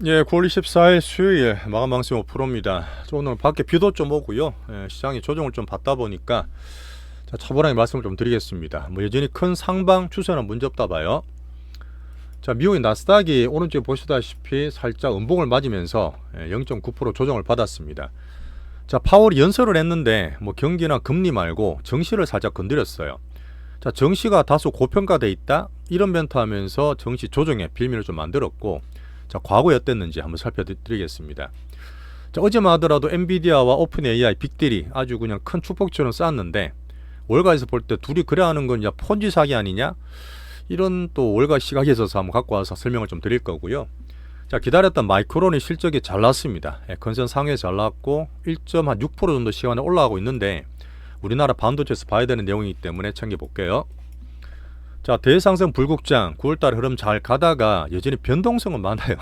예, 9월 24일 수요일 마감 방송 5%입니다. 오늘 밖에 비도 좀 오고요. 시장이 조정을 좀 받다 보니까 차분하게 말씀을 좀 드리겠습니다. 여전히 큰 상방 추세는 문제 없다 봐요. 자, 미국의 나스닥이 오른쪽에 보시다시피 살짝 음봉을 맞으면서 0.9% 조정을 받았습니다. 자, 파월이 연설을 했는데 경기나 금리 말고 정시를 살짝 건드렸어요. 자, 정시가 다소 고평가돼 있다 이런 멘트 하면서 정시 조정의 빌미를 좀 만들었고, 자, 과거에 어땠는지 한번 살펴드리겠습니다. 자, 어제만 하더라도 엔비디아와 오픈 AI 빅딜이 아주 그냥 큰 축복처럼 쌓았는데, 월가에서 볼 때 둘이 그래 하는 건 폰지 사기 아니냐, 이런 또 월가 시각에 있어서 한번 갖고 와서 설명을 좀 드릴 거고요. 자, 기다렸던 마이크론이 실적이 잘 났습니다. 건선 상회 잘 났고 1.6% 정도 시간에 올라가고 있는데, 우리나라 반도체에서 봐야 되는 내용이기 때문에 챙겨볼게요. 자, 대상승 불국장 9월달 흐름 잘 가다가 여전히 변동성은 많아요.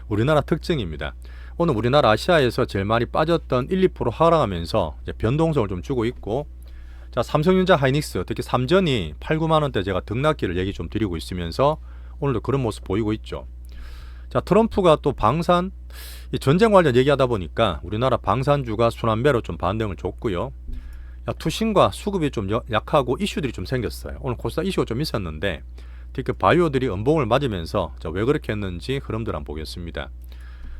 우리나라 특징입니다. 오늘 우리나라 아시아에서 제일 많이 빠졌던 1, 2% 하락하면서 이제 변동성을 좀 주고 있고, 자, 삼성전자 하이닉스 특히 삼전이 8, 9만원대 제가 등락기를 얘기 좀 드리고 있으면서 오늘도 그런 모습 보이고 있죠. 자, 트럼프가 또 방산, 이 전쟁 관련 얘기하다 보니까 우리나라 방산주가 순환매로 좀 반등을 줬고요. 투신과 수급이 좀 약하고 이슈들이 좀 생겼어요. 오늘 코스닥 이슈가 좀 있었는데 특히 바이오들이 음봉을 맞으면서 왜 그렇게 했는지 흐름들 한번 보겠습니다.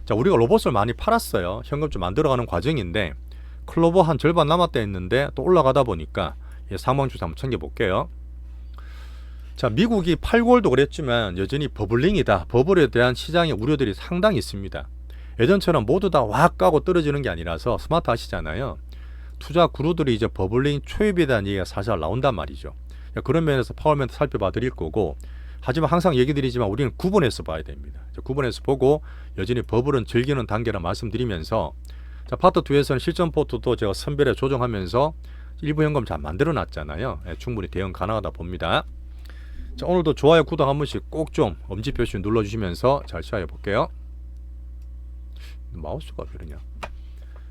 자, 우리가 로봇을 많이 팔았어요. 현금 좀 만들어가는 과정인데 클로버 한 절반 남았다 했는데 또 올라가다 보니까 상방주사 한번 챙겨볼게요. 자, 미국이 8월도 그랬지만 여전히 버블링이다. 버블에 대한 시장의 우려들이 상당히 있습니다. 예전처럼 모두 다 확 까고 떨어지는 게 아니라서 스마트 하시잖아요. 투자 구루들이 이제 버블링 초입에 대한 얘기가 사실 나온단 말이죠. 그런 면에서 파월 멘트 살펴봐 드릴 거고, 하지만 항상 얘기 드리지만 우리는 구분해서 봐야 됩니다. 구분해서 보고 여전히 버블은 즐기는 단계라 말씀드리면서, 자, 파트 2에서는 실전 포트도 제가 선별해 조정하면서 일부 현금 잘 만들어 놨잖아요. 충분히 대응 가능하다 봅니다. 자, 오늘도 좋아요 구독 한 번씩 꼭 좀 엄지 표시 눌러주시면서 잘 시작해 볼게요. 마우스가 왜 그러냐.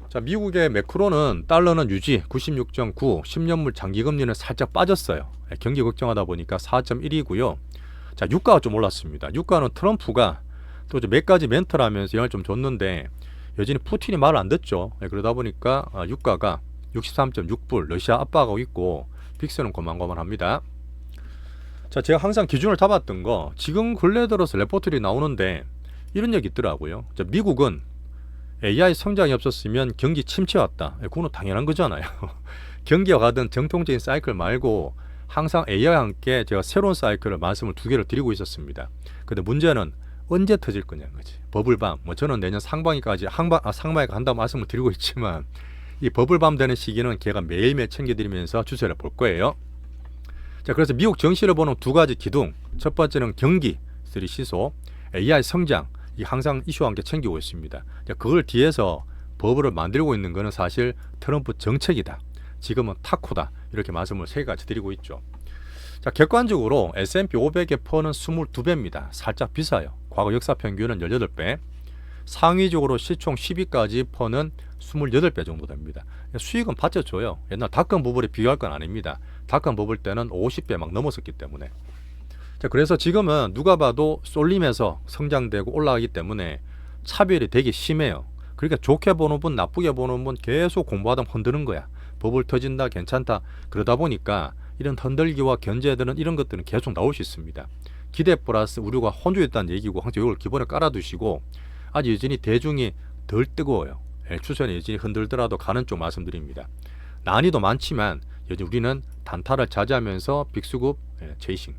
자, 미국의 매크로는 달러는 유지 96.9, 10년물 장기금리는 살짝 빠졌어요. 경기 걱정하다 보니까 4.1이고요. 자, 유가가 좀 올랐습니다. 유가는 트럼프가 또 몇 가지 멘트를 하면서 영향을 좀 줬는데 여전히 푸틴이 말을 안 듣죠. 그러다 보니까 유가가 63.6불 러시아 압박하고 있고 빅스는 고만고만합니다. 자, 제가 항상 기준을 잡았던 거, 지금 근래 들어서 레포트들이 나오는데 이런 얘기 있더라고요. 자, 미국은 AI 성장이 없었으면 경기 침체 왔다. 그거는 당연한 거잖아요. 경기와 가던 정통적인 사이클 말고 항상 AI와 함께 제가 새로운 사이클을 말씀을 두 개를 드리고 있었습니다. 근데 문제는 언제 터질 거냐는 거지. 버블밤. 저는 내년 상반기까지 상반기 간다고 말씀을 드리고 있지만 이 버블밤 되는 시기는 제가 매일매일 챙겨드리면서 추세를 볼 거예요. 자, 그래서 미국 정시를 보는 두 가지 기둥. 첫 번째는 경기, 시소, AI 성장. 이 항상 이슈와 함께 챙기고 있습니다. 그걸 뒤에서 버블을 만들고 있는 것은 사실 트럼프 정책이다. 지금은 타코다. 이렇게 말씀을 세 가지 드리고 있죠. 자, 객관적으로 S&P 500의 퍼는 22배입니다. 살짝 비싸요. 과거 역사 평균은 18배. 상위적으로 시총 10위까지 퍼는 28배 정도 됩니다. 수익은 받쳐줘요. 옛날 닷컴 버블에 비교할 건 아닙니다. 닷컴 버블 때는 50배 막 넘었었기 때문에. 자, 그래서 지금은 누가 봐도 쏠림에서 성장되고 올라가기 때문에 차별이 되게 심해요. 그러니까 좋게 보는 분, 나쁘게 보는 분 계속 공부하다 흔드는 거야. 버블 터진다, 괜찮다. 그러다 보니까 이런 흔들기와 견제들은 이런 것들은 계속 나올 수 있습니다. 기대 플러스 우려가 혼주했다는 얘기고 항상 이걸 기본에 깔아두시고, 아직 여전히 대중이 덜 뜨거워요. 추세는 여전히 흔들더라도 가는 쪽 말씀드립니다. 난이도 많지만 여전히 우리는 단타를 자제하면서 빅수급 제이싱.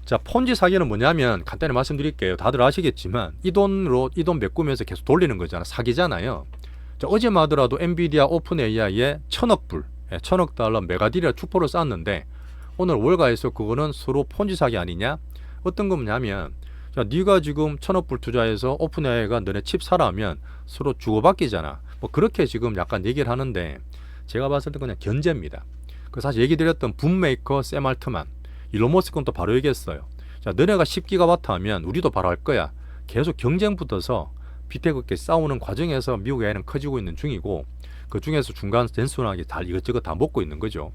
자, 폰지 사기는 뭐냐면 간단히 말씀드릴게요. 다들 아시겠지만 이 돈으로 이 돈 메꾸면서 계속 돌리는 거잖아. 사기잖아요. 자, 어제만 하더라도 엔비디아 오픈 AI에 1000억 불, 1000억 달러 메가딜이라 축포를 쌓았는데 오늘 월가에서 그거는 서로 폰지 사기 아니냐? 어떤 거냐면, 자, 네가 지금 1000억 불 투자해서 오픈 AI가 너네 칩 사라면 서로 주고받기잖아. 그렇게 지금 약간 얘기를 하는데 제가 봤을 때 그냥 견제입니다. 그 사실 얘기 드렸던 붐메이커 샘 알트만, 일론 머스크는 또 바로 얘기했어요. 자, 너네가 10기가와트 하면 우리도 바로 할 거야. 계속 경쟁 붙어서 비태극게 싸우는 과정에서 미국 AI는 커지고 있는 중이고, 그 중에서 중간 댄스하게 다 이것저것 다 먹고 있는 거죠.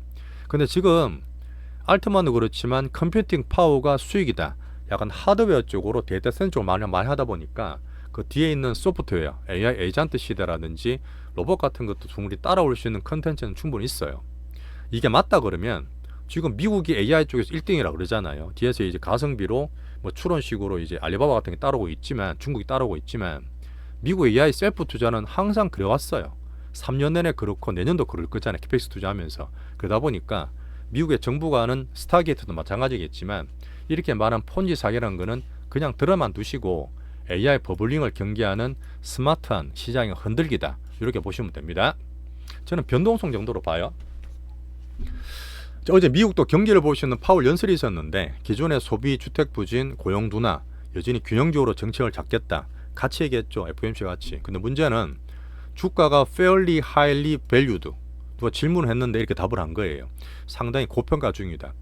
근데 지금 알트만도 그렇지만 컴퓨팅 파워가 수익이다. 약간 하드웨어 쪽으로 데이터 센터 쪽으로 많이 하다 보니까 그 뒤에 있는 소프트웨어, AI 에이전트 시대라든지 로봇 같은 것도 충분히 따라올 수 있는 컨텐츠는 충분히 있어요. 이게 맞다 그러면 지금 미국이 AI 쪽에서 1등이라 그러잖아요. 뒤에서 이제 가성비로 뭐 추론식으로 이제 알리바바 같은 게 따르고 있지만, 중국이 따르고 있지만, 미국 AI 셀프 투자는 항상 그래왔어요. 3년 내내 그렇고 내년도 그럴 거잖아요. 캐펙스 투자하면서. 그러다 보니까 미국의 정부가 하는 스타게이트도 마찬가지겠지만, 이렇게 말한 폰지 사기라는 거는 그냥 들어만 두시고 AI 버블링을 경계하는 스마트한 시장의 흔들기다, 이렇게 보시면 됩니다. 저는 변동성 정도로 봐요. 어제 미국도 경기를 볼 수 있는 파월 연설이 있었는데, 기존의 소비, 주택 부진, 고용 둔화, 여전히 균형적으로 정책을 잡겠다 같이 얘기했죠. FOMC 같이. 근데 문제는 주가가 fairly highly valued, 누가 질문을 했는데 이렇게 답을 한 거예요. 상당히 고평가 중이다.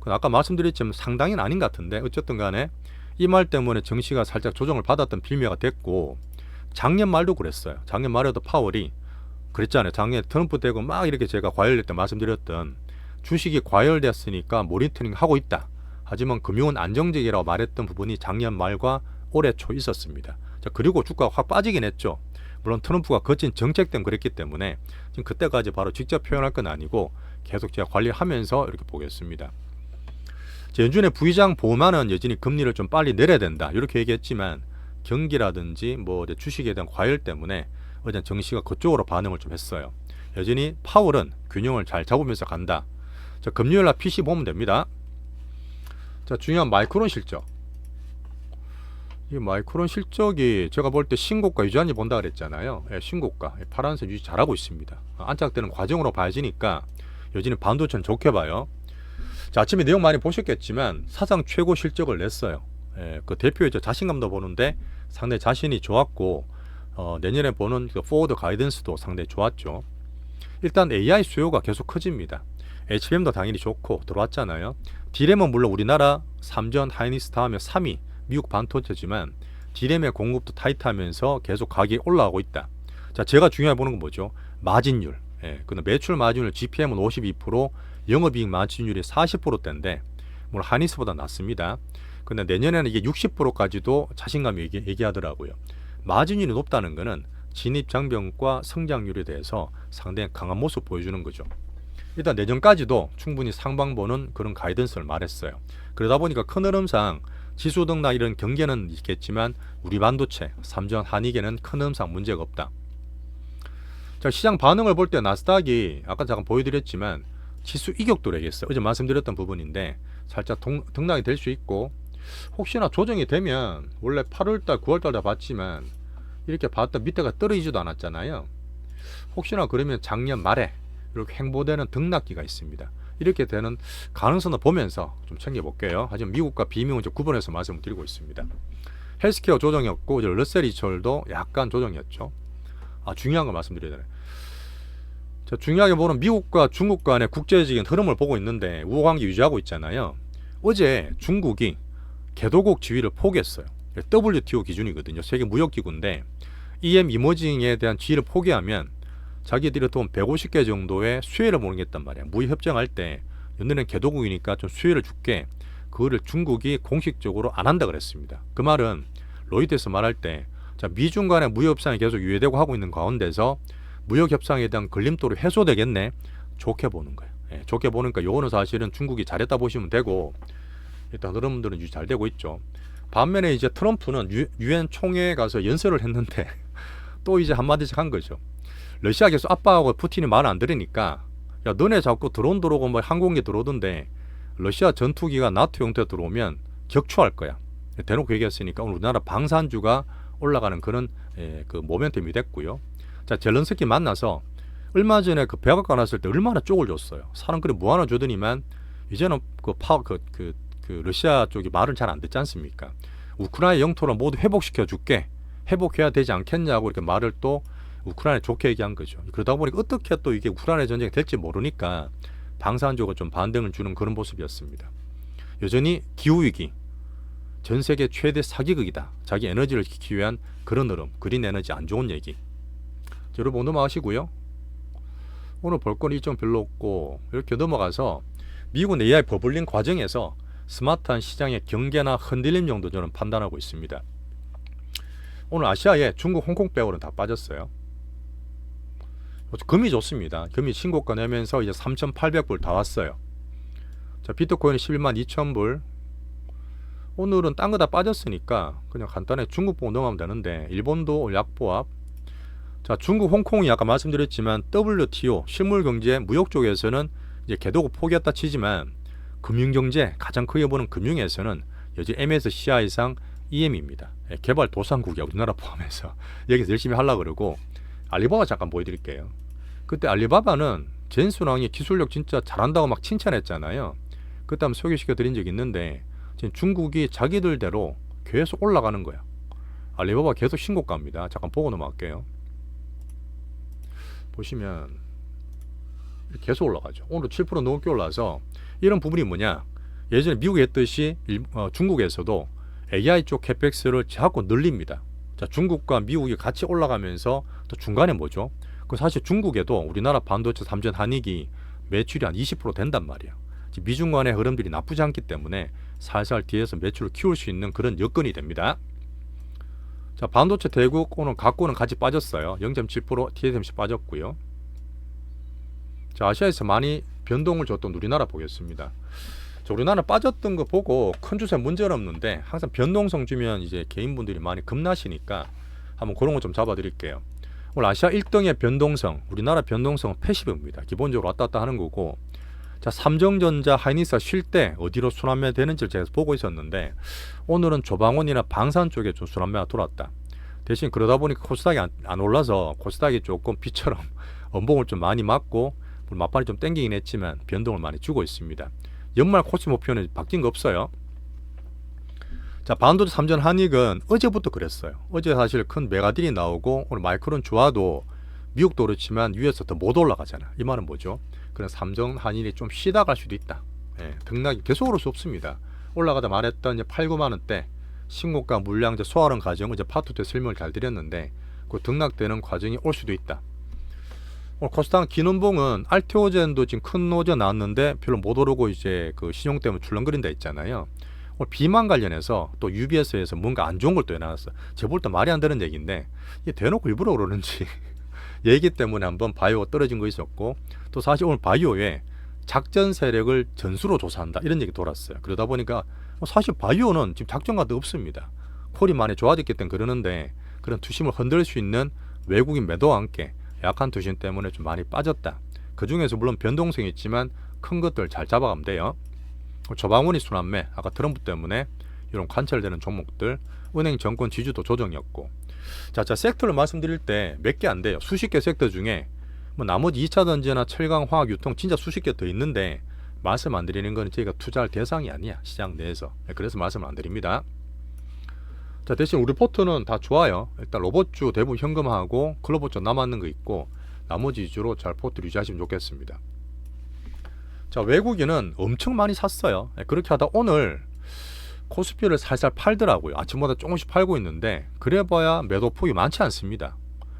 아까 말씀드렸지만 상당히는 아닌 것 같은데, 어쨌든 간에 이 말 때문에 증시가 살짝 조정을 받았던 빌미가 됐고, 작년 말도 그랬어요. 작년 말에도 파월이 그랬잖아요. 작년에 트럼프 되고 막 이렇게 제가 과열될 때 말씀드렸던, 주식이 과열됐으니까 모니터링 하고 있다, 하지만 금융은 안정적이라고 말했던 부분이 작년 말과 올해 초 있었습니다. 자, 그리고 주가가 확 빠지긴 했죠. 물론 트럼프가 거친 정책 때문에 그랬기 때문에 지금 그때까지 바로 직접 표현할 건 아니고 계속 제가 관리하면서 이렇게 보겠습니다. 연준의 부의장 보우만은 여전히 금리를 좀 빨리 내려야 된다, 이렇게 얘기했지만 경기라든지 뭐 주식에 대한 과열 때문에 어제 증시가 그쪽으로 반응을 좀 했어요. 여전히 파월은 균형을 잘 잡으면서 간다. 자, 금요일날 PC 보면 됩니다. 자, 중요한 마이크론 실적. 이 마이크론 실적이 제가 볼 때 신고가 유지한지 본다 그랬잖아요. 예, 신고가 파란색 유지 잘하고 있습니다. 안착되는 과정으로 봐지니까 여전히 반도체는 좋게 봐요. 자, 아침에 내용 많이 보셨겠지만 사상 최고 실적을 냈어요. 예, 그 대표이자 자신감도 보는데 상당히 자신이 좋았고, 내년에 보는 그 포워드 가이던스도 상당히 좋았죠. 일단 AI 수요가 계속 커집니다. HBM도 당연히 좋고 들어왔잖아요. D램은 물론 우리나라 삼전, 하이닉스 다음에 3위 미국 반도체지만 D램의 공급도 타이트하면서 계속 가격이 올라가고 있다. 자, 제가 중요하게 보는 건 뭐죠? 마진율. 예, 근데 매출 마진율 GPM은 52%, 영업이익 마진율이 40%대인데 물론 하이닉스보다 낮습니다. 근데 내년에는 이게 60%까지도 자신감이 얘기하더라고요. 마진율이 높다는 것은 진입장벽과 성장률에 대해서 상당히 강한 모습 보여주는 거죠. 일단 내년까지도 충분히 상방 보는 그런 가이던스를 말했어요. 그러다 보니까 큰 흐름상 지수 등락 이런 경계는 있겠지만 우리 반도체, 삼전, 한익에는 큰 흐름상 문제가 없다. 자, 시장 반응을 볼 때 나스닥이 아까 잠깐 보여드렸지만 지수 이격도로 얘기했어요. 어제 말씀드렸던 부분인데 살짝 등락이 될 수 있고, 혹시나 조정이 되면 원래 8월달, 9월달 다 봤지만 이렇게 봤다 밑에가 떨어지지도 않았잖아요. 혹시나 그러면 작년 말에 이렇게 횡보되는 등락기가 있습니다. 이렇게 되는 가능성을 보면서 좀 챙겨볼게요. 하지만 미국과 비미국은 좀 구분해서 말씀을 드리고 있습니다. 헬스케어 조정이었고, 러셀 2000도 약간 조정이었죠. 중요한 거 말씀드려야 되네. 자, 중요하게 보는 미국과 중국 간의 국제적인 흐름을 보고 있는데 우호관계 유지하고 있잖아요. 어제 중국이 개도국 지위를 포기했어요. WTO 기준이거든요. 세계 무역기구인데 EM 이머징에 대한 지위를 포기하면 자기들이 돈 150개 정도의 수혜를 모르겠단 말이야. 무역 협정할 때 너네는 개도국이니까 좀 수혜를 줄게, 그거를 중국이 공식적으로 안 한다 그랬습니다. 그 말은 로이터에서 말할 때, 자, 미중 간의 무역 협상이 계속 유예되고 하고 있는 가운데서 무역 협상에 대한 걸림돌이 해소되겠네, 좋게 보는 거예요. 예, 좋게 보니까 요거는 사실은 중국이 잘했다 보시면 되고, 일단 여러분들은 유지 잘 되고 있죠. 반면에 이제 트럼프는 유엔 총회에 가서 연설을 했는데 또 이제 한마디씩 한 거죠. 러시아 계속 압박하고 푸틴이 말 안 들으니까, 야, 너네 자꾸 드론 들어오고 뭐 항공기 들어오던데 러시아 전투기가 나토 형태 들어오면 격추할 거야. 대놓고 얘기했으니까 오늘 우리나라 방산주가 올라가는 그런 그 모멘텀이 됐고요. 자, 젤런스키 만나서 얼마 전에 그 백악관 왔을 때 얼마나 쪽을 줬어요. 사람들이 뭐 하나 주더니만 이제는 그 러시아 쪽이 말을 잘 안 듣지 않습니까? 우크라이나 영토를 모두 회복시켜 줄게, 회복해야 되지 않겠냐고 이렇게 말을 또 우크라이나에 좋게 얘기한 거죠. 그러다 보니까 어떻게 또 이게 우크라이나 전쟁이 될지 모르니까 방산주가 좀 반등을 주는 그런 모습이었습니다. 여전히 기후위기, 전 세계 최대 사기극이다. 자기 에너지를 지키기 위한 그런 흐름, 그린 에너지 안 좋은 얘기. 여러분 넘어가시고요. 오늘 볼 건 일정 별로 없고 이렇게 넘어가서 미국은 AI 버블링 과정에서 스마트한 시장의 경계나 흔들림 정도 저는 판단하고 있습니다. 오늘 아시아에 중국, 홍콩 빼고는 다 빠졌어요. 금이 좋습니다. 금이 신고가 내면서 이제 3,800불 다 왔어요. 자, 비트코인은 11만 2천불. 오늘은 딴 거 다 빠졌으니까 그냥 간단하게 중국 보고 넘어가면 되는데, 일본도 약보합. 자, 중국, 홍콩이 아까 말씀드렸지만 WTO 실물경제 무역 쪽에서는 이제 개도국 포기했다 치지만 금융경제 가장 크게 보는 금융에서는 여전히 MSCI상 EM입니다. 개발도상국이야, 우리나라 포함해서. 여기서 열심히 하려고 그러고. 알리바바 잠깐 보여드릴게요. 그때 알리바바는 젠순왕이 기술력 진짜 잘한다고 막 칭찬했잖아요. 그때 한번 소개시켜 드린 적이 있는데 지금 중국이 자기들대로 계속 올라가는 거야. 알리바바 계속 신고가입니다. 잠깐 보고 넘어갈게요. 보시면 계속 올라가죠. 오늘 7% 넘게 올라서 이런 부분이 뭐냐, 예전에 미국이 했듯이 중국에서도 AI 쪽 캐펙스를 자꾸 늘립니다. 자, 중국과 미국이 같이 올라가면서 또 중간에 뭐죠? 그 사실 중국에도 우리나라 반도체 3전 한익이 매출이 한 20% 된단 말이에요. 미중 간의 흐름들이 나쁘지 않기 때문에 살살 뒤에서 매출을 키울 수 있는 그런 여건이 됩니다. 자, 반도체 대국 오늘 갖고는 같이 빠졌어요. 0.7%, TSMC 빠졌고요. 자, 아시아에서 많이 변동을 줬던 우리나라 보겠습니다. 자, 우리나라 빠졌던 거 보고 큰 추세 문제는 없는데 항상 변동성 주면 이제 개인분들이 많이 겁나시니까 한번 그런 거 좀 잡아드릴게요. 오늘 아시아 1등의 변동성, 우리나라 변동성은 패시브입니다. 기본적으로 왔다 갔다 하는 거고, 자, 삼성전자, 하이닉스 쉴 때 어디로 순환매 되는지를 제가 보고 있었는데 오늘은 조방원이나 방산 쪽에 좀 순환매가 돌았다. 대신 그러다 보니까 코스닥이 안 올라서 코스닥이 조금 비처럼 엄봉을 좀 많이 맞고 맞발이 좀 땡기긴 했지만 변동을 많이 주고 있습니다. 연말 코스 목표는 바뀐 거 없어요. 자, 반도체 3전 한익은 어제부터 그랬어요. 어제 사실 큰 메가딜이 나오고 오늘 마이크론 좋아도 미국도 그렇지만 위에서 더 못 올라가잖아. 이 말은 뭐죠? 그런 3전 한익이 좀 쉬다 갈 수도 있다. 등락이 계속 오를 수 없습니다. 올라가다 말했던 이제 8, 9만 원대 신고가 물량제 소화하는 과정, 이제 파트 때 설명을 잘 드렸는데 그 등락되는 과정이 올 수도 있다. 오늘 코스닥 기능봉은 알테오젠도 지금 큰 노조 나왔는데 별로 못 오르고 이제 그 신용 때문에 출렁거린다 했잖아요. 오늘 비만 관련해서 또 UBS에서 뭔가 안 좋은 걸 또 해놨어. 제가 볼 때 말이 안 되는 얘기인데 이게 대놓고 일부러 그러는지 얘기 때문에 한번 바이오 떨어진 거 있었고, 또 사실 오늘 바이오에 작전 세력을 전수로 조사한다 이런 얘기 돌았어요. 그러다 보니까 사실 바이오는 지금 작전 같은 거 없습니다. 콜이 많이 좋아졌기 때문에 그러는데 그런 투심을 흔들 수 있는 외국인 매도와 함께 약한 투심 때문에 좀 많이 빠졌다. 그 중에서 물론 변동성이 있지만 큰 것들 잘 잡아가면 돼요. 조방원이 순환매, 아까 트럼프 때문에 이런 관찰되는 종목들, 은행 정권 지주도 조정이었고. 자, 섹터를 말씀드릴 때 몇 개 안 돼요. 수십 개 섹터 중에 뭐 나머지 2차 전지나 철강, 화학, 유통 진짜 수십 개 더 있는데 말씀 안 드리는 건 저희가 투자할 대상이 아니야, 시장 내에서. 그래서 말씀을 안 드립니다. 자, 대신 우리 포트는 다 좋아요. 일단 로봇주 대부분 현금하고 클로버주 남았는 거 있고 나머지 위주로 잘 포트 유지하시면 좋겠습니다. 자, 외국인은 엄청 많이 샀어요. 그렇게 하다 오늘 코스피를 살살 팔더라고요. 아침마다 조금씩 팔고 있는데 그래봐야 매도폭이 많지 않습니다.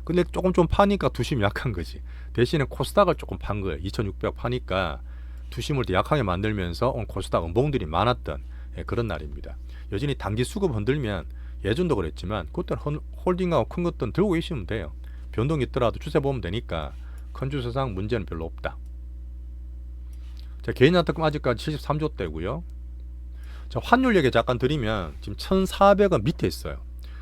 근데 조금 좀 파니까 투심이 약한 거지. 대신에 코스닥을 조금 판 거예요. 2600 파니까 투심을 더 약하게 만들면서 코스닥 음봉들이 많았던 그런 날입니다. 여전히 단기 수급 흔들면 예전도 그랬지만 그때는 홀딩하고 큰 것들은 들고 계시면 돼요. 변동이 있더라도 추세 보면 되니까 큰 추세상 문제는 별로 없다. 자, 개인한테금 아직까지 73조대고요. 자, 환율 얘기 잠깐 드리면 지금 1,400원 밑에 있어요.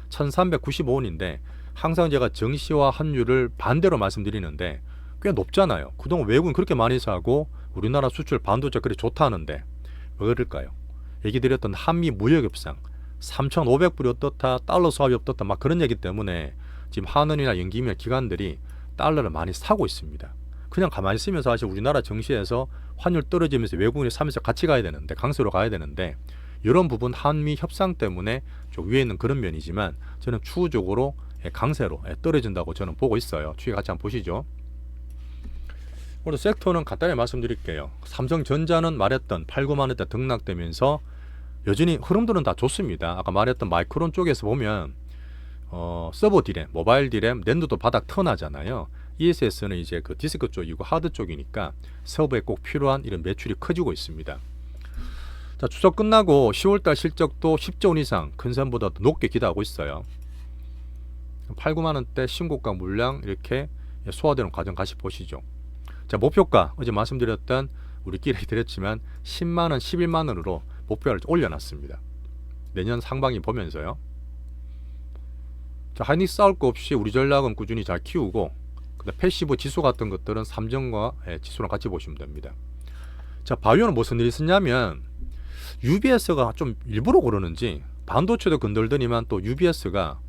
1,395원인데 항상 제가 정시와 환율을 반대로 말씀드리는데 꽤 높잖아요. 그동안 외국인 그렇게 많이 사고 우리나라 수출 반도체 그리 좋다는데 왜 그럴까요? 얘기 드렸던 한미 무역 협상 3,500불이 어떻다, 달러 수합이 어떻다 막 그런 얘기 때문에 지금 한은이나 연기미나 기관들이 달러를 많이 사고 있습니다. 그냥 가만히 있으면 사실 우리나라 정시에서 환율 떨어지면서 외국인이 사면서 같이 가야 되는데, 강세로 가야 되는데 이런 부분 한미 협상 때문에 좀 위에 있는 그런 면이지만 저는 추후적으로 강세로 떨어진다고 저는 보고 있어요. 추이 같이 한번 보시죠. 오늘 섹터는 간단히 말씀드릴게요. 삼성전자는 말했던 8, 9만 원대 등락되면서 여전히 흐름들은 다 좋습니다. 아까 말했던 마이크론 쪽에서 보면 서버 디램, 모바일 디램, 낸드도 바닥 턴하잖아요. ESS는 이제 그 디스크 쪽이고 하드 쪽이니까 서버에 꼭 필요한 이런 매출이 커지고 있습니다. 자, 추석 끝나고 10월달 실적도 10조 원 이상 큰 선보다 더 높게 기대하고 있어요. 8, 9만 원대 신고가 물량 이렇게 소화되는 과정 같이 보시죠. 자, 목표가 어제 말씀드렸던 우리끼리 드렸지만 10만 원, 11만 원으로 목표를 올려놨습니다. 내년 상반기 보면서요. 자, 하이닉스 싸울 거 없이 우리 전략은 꾸준히 잘 키우고, 그다음 패시브 지수 같은 것들은 삼성과 지수랑 같이 보시면 됩니다. 자, 바이오는 무슨 일이 있었냐면 UBS가 좀 일부러 그러는지 반도체도 건들더니만 또 UBS가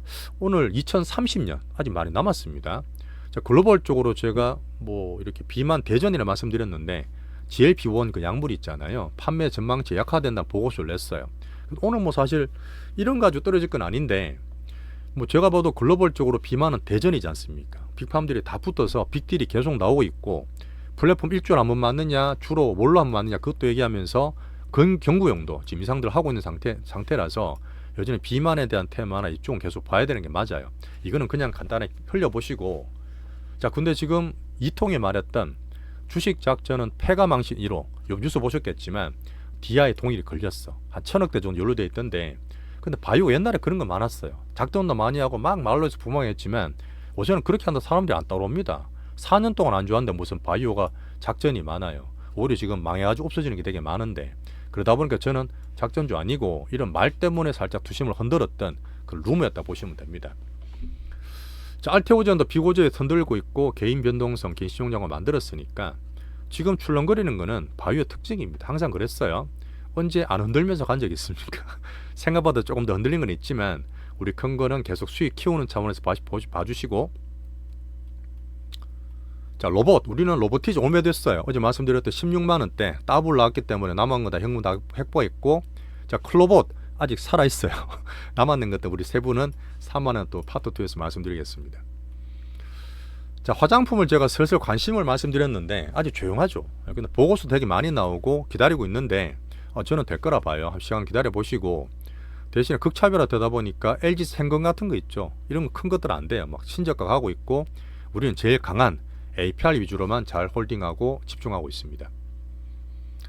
오늘 2030년 아직 많이 남았습니다. 자, 글로벌적으로 제가 뭐 이렇게 비만 대전이라 말씀드렸는데 GLP-1 그 약물 있잖아요. 판매 전망치 약화된다는 보고서를 냈어요. 오늘 뭐 사실 이런 가지고 떨어질 건 아닌데, 뭐 제가 봐도 글로벌적으로 비만은 대전이지 않습니까? 빅팜들이 다 붙어서 빅딜이 계속 나오고 있고, 플랫폼 일주일 한번 맞느냐, 주로 뭘로 한번 맞느냐, 그것도 얘기하면서 경구용도 지금 이상들 하고 있는 상태라서 여전히 비만에 대한 테마나 이쪽은 계속 봐야 되는 게 맞아요. 이거는 그냥 간단하게 흘려보시고, 자, 근데 지금 이통에 말했던 주식 작전은 패가 망신 1호, 요 뉴스 보셨겠지만 DI 동일이 걸렸어. 한 1000억대 정도 연루돼 있던데, 근데 바이오가 옛날에 그런 거 많았어요. 작전도 많이 하고 막 말로해서 부망했지만 요새는 그렇게 한다 사람들이 안 따라옵니다. 4년 동안 안 좋았는데 무슨 바이오가 작전이 많아요. 오히려 지금 망해가지고 없어지는 게 되게 많은데, 그러다 보니까 저는 작전주 아니고 이런 말 때문에 살짝 투심을 흔들었던 그 루머였다 보시면 됩니다. 자, 알테오전도 비고저에 흔들고 있고 개인 변동성, 개인 신용장을 만들었으니까 지금 출렁거리는 거는 바이오 특징입니다. 항상 그랬어요. 언제 안 흔들면서 간 적이 있습니까? 생각보다 조금 더 흔들린 건 있지만 우리 큰 거는 계속 수익 키우는 차원에서 봐주시고, 자, 로봇, 우리는 로보티즈 오매됐어요. 어제 말씀드렸던 16만 원대 더블 나왔기 때문에 남은 거 다 현금 다 획보했고, 자, 클로봇 아직 살아있어요. 남았는 것들 우리 세 분은 3만 원 또 파트 2에서 말씀드리겠습니다. 자, 화장품을 제가 슬슬 관심을 말씀드렸는데 아직 조용하죠. 근데 보고서 되게 많이 나오고 기다리고 있는데 저는 될 거라 봐요. 한 시간 기다려 보시고, 대신에 극차별화 되다 보니까 LG 생건 같은 거 있죠. 이런 거 큰 것들 안 돼요. 막 신저가 가고 있고, 우리는 제일 강한 APR 위주로만 잘 홀딩하고 집중하고 있습니다.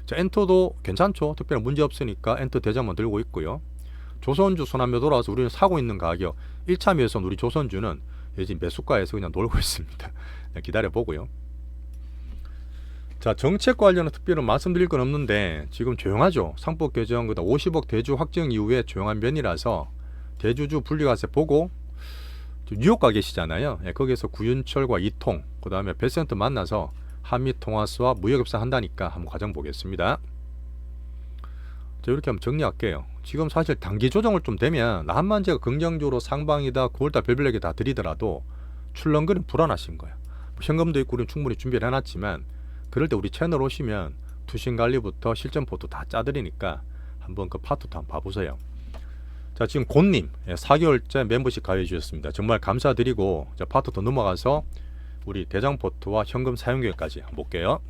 자, 엔터도 괜찮죠. 특별히 문제 없으니까 엔터 대장만 들고 있고요. 조선주 순환매 돌아와서 우리는 사고 있는 가격 1차 매수선 우리 조선주는 요즘 매수가에서 그냥 놀고 있습니다. 기다려 보고요. 자, 정책 관련은 특별히 말씀드릴 건 없는데 지금 조용하죠. 상법 개정 그다음 50억 대주 확정 이후에 조용한 면이라서 대주주 분리과세 보고, 뉴욕 가 계시잖아요. 거기에서 구윤철과 이통 그 다음에 베센트 만나서 한미 통화수와 무역 협상한다니까 한번 과정 보겠습니다. 자, 이렇게 한번 정리할게요. 지금 사실 단기 조정을 좀 되면 한만제가 긍정적으로 상방이다 9월달 별별에게 다 드리더라도 출렁거리는 불안하신 거야. 현금도 있고 우리는 충분히 준비를 해놨지만, 그럴 때 우리 채널 오시면 투신 관리부터 실전 포트 다 짜드리니까 한번 그 파트도 한번 봐보세요. 자, 지금 곤님 4개월째 멤버십 가입해 주셨습니다. 정말 감사드리고, 자, 파트 더 넘어가서 우리 대장 포트와 현금 사용 계획까지 한번 볼게요.